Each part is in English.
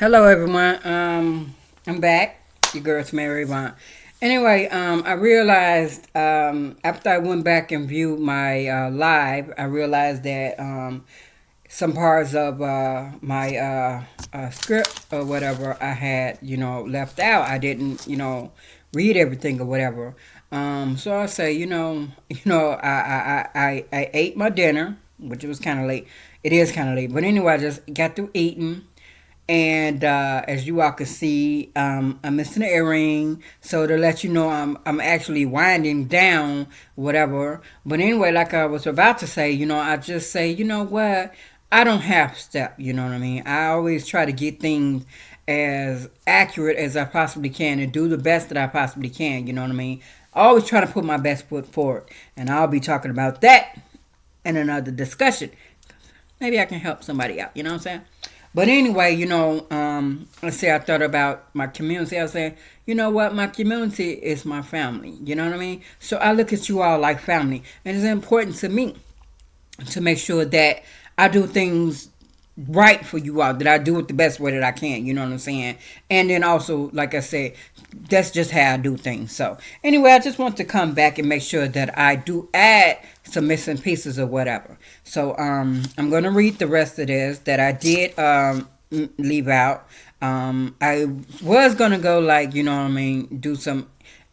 Hello, everyone. I'm back. Your girl's Mary Vaughn. Anyway, I realized after I went back and viewed my live, I realized that some parts of my script or whatever I had, left out. I didn't, read everything or whatever. So I say, I ate my dinner, which was kind of late. It is kind of late, but anyway, I just got through eating. And as you all can see, I'm missing an earring. So to let you know, I'm actually winding down, whatever. But anyway, like I was about to say, I just say, you know what? I don't half step. You know what I mean? I always try to get things as accurate as I possibly can and do the best that I possibly can. You know what I mean? I always try to put my best foot forward, and I'll be talking about that in another discussion. Maybe I can help somebody out. You know what I'm saying? But anyway, let's say I thought about my community. I was saying, you know what? My community is my family. You know what I mean? So I look at you all like family. And it's important to me to make sure that I do things right for you all, that I do it the best way that I can, you know what I'm saying? And then also, like I said, that's just how I do things. So anyway, I just want to come back and make sure that I do add some missing pieces or whatever. So I'm gonna read the rest of this that I did leave out. I was gonna go, like, you know what I mean, do some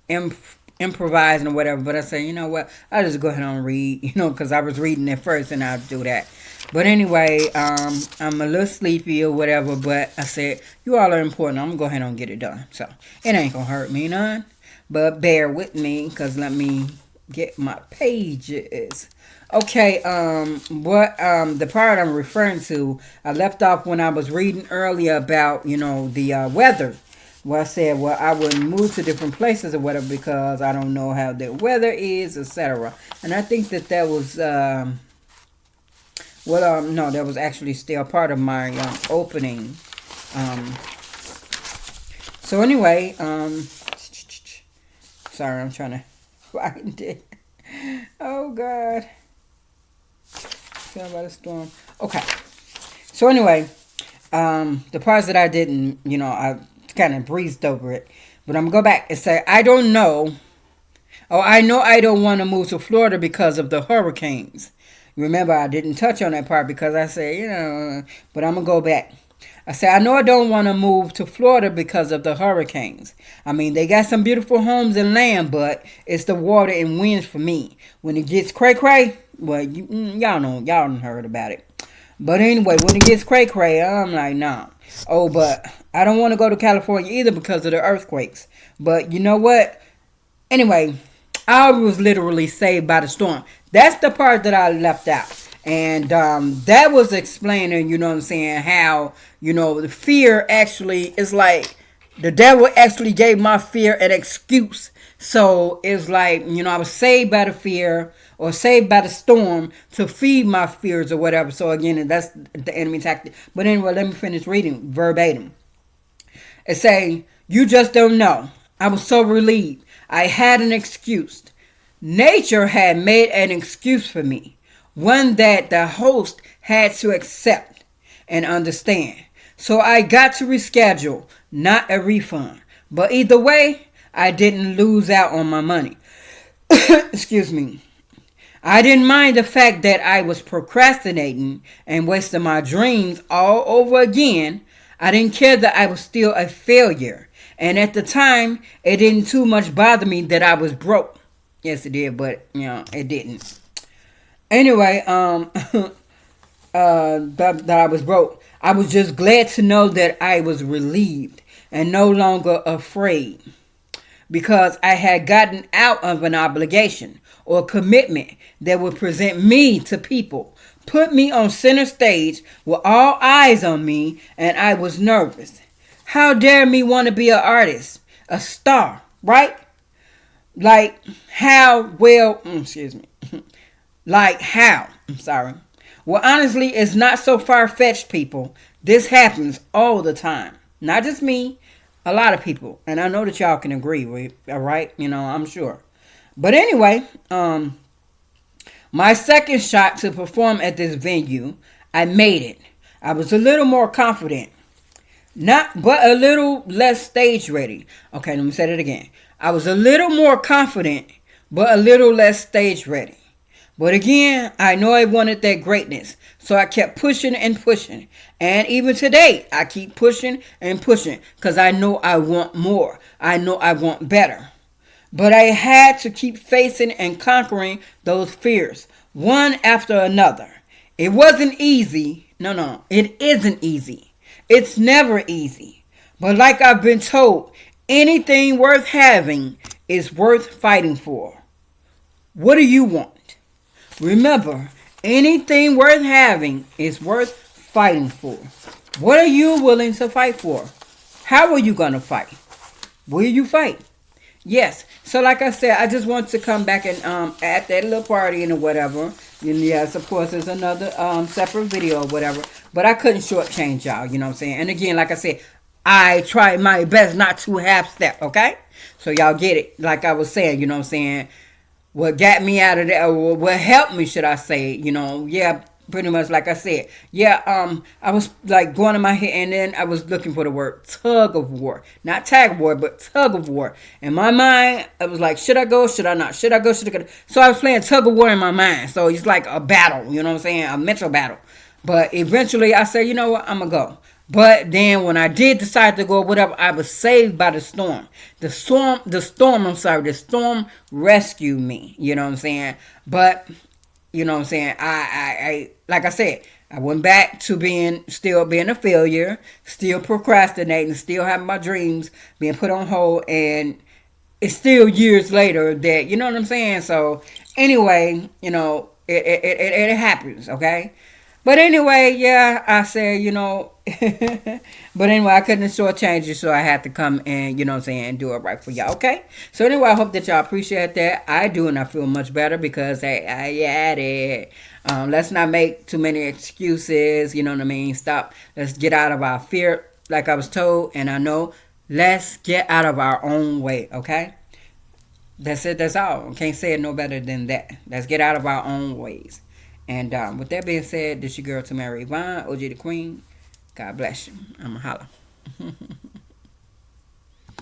improvising or whatever, but I said, you know what, I'll just go ahead and read, because I was reading it first, and I'll do that. But anyway, I'm a little sleepy or whatever, but I said, you all are important. I'm going to go ahead and get it done. So it ain't going to hurt me none. But bear with me, because let me get my pages. Okay, the part I'm referring to, I left off when I was reading earlier about, the weather. Well, I said, well, I wouldn't move to different places or whatever because I don't know how the weather is, etc. And I think that was... no, that was actually still part of my opening. Um, so anyway, sorry, I'm trying to find it. Oh God, fell by the storm. Okay, so anyway, the parts that I didn't, I kind of breezed over it, but I'm gonna go back and say I don't know. Oh, I know I don't want to move to Florida because of the hurricanes. Remember, I didn't touch on that part because I said, but I'm going to go back. I said, I know I don't want to move to Florida because of the hurricanes. I mean, they got some beautiful homes and land, but it's the water and winds for me. When it gets cray-cray, well, y'all know, y'all done heard about it. But anyway, when it gets cray-cray, I'm like, nah. Oh, but I don't want to go to California either because of the earthquakes. But you know what? Anyway, I was literally saved by the storm. That's the part that I left out. And that was explaining, you know what I'm saying, how, the fear actually is like the devil actually gave my fear an excuse. So it's like, I was saved by the fear or saved by the storm to feed my fears or whatever. So again, that's the enemy tactic. But anyway, let me finish reading verbatim. It say, you just don't know. I was so relieved. I had an excuse. Nature had made an excuse for me, one that the host had to accept and understand. So I got to reschedule, not a refund. But either way, I didn't lose out on my money. Excuse me. I didn't mind the fact that I was procrastinating and wasting my dreams all over again. I didn't care that I was still a failure. And at the time, it didn't too much bother me that I was broke. Yes, it did, but it didn't. Anyway, that I was broke. I was just glad to know that I was relieved and no longer afraid because I had gotten out of an obligation or commitment that would present me to people, put me on center stage with all eyes on me, and I was nervous. How dare me want to be an artist, a star, right? Like how, well, excuse me. Like how, I'm sorry. Well, honestly, it's not so far-fetched, people. This happens all the time. Not just me, a lot of people. And I know that y'all can agree with, all right? I'm sure. But anyway, my second shot to perform at this venue, I made it. I was a little more confident. Not but a little less stage ready. Okay, let me say that again. I was a little more confident, but a little less stage ready. But again, I know I wanted that greatness. So I kept pushing and pushing. And even today, I keep pushing and pushing because I know I want more. I know I want better. But I had to keep facing and conquering those fears, one after another. It wasn't easy. No, no, it isn't easy. It's never easy. But like I've been told, anything worth having is worth fighting for. What do you want? Remember, anything worth having is worth fighting for. What are you willing to fight for? How are you going to fight? Will you fight? Yes. So like I said, I just want to come back and at that little party and whatever. And yes, of course, there's another separate video or whatever. But I couldn't shortchange y'all, you know what I'm saying? And again, like I said, I tried my best not to half step, okay? So y'all get it. Like I was saying, you know what I'm saying? What got me out of that, or what helped me, should I say, yeah, pretty much like I said. Yeah, I was like going in my head, and then I was looking for the word tug of war. Not tag of war, but tug of war. In my mind, I was like, should I go, should I not? Should I go, should I go? So I was playing tug of war in my mind. So it's like a battle, you know what I'm saying? A mental battle. But eventually I said, you know what, I'm going to go. But then when I did decide to go, whatever, I was saved by the storm. The storm rescued me. You know what I'm saying? But, you know what I'm saying? I like I said, I went back to still being a failure, still procrastinating, still having my dreams being put on hold. And it's still years later that, you know what I'm saying? So anyway, it happens, okay? But anyway, yeah, I said, but anyway, I couldn't shortchange it, so I had to come and, you know what I'm saying, do it right for y'all, okay? So anyway, I hope that y'all appreciate that. I do, and I feel much better because I added. Let's not make too many excuses, you know what I mean? Stop. Let's get out of our fear, like I was told, and I know. Let's get out of our own way, okay? That's it, that's all. Can't say it no better than that. Let's get out of our own ways. And with that being said, this your girl Tamara Yvonne, OG the Queen. God bless you. I'm a holla.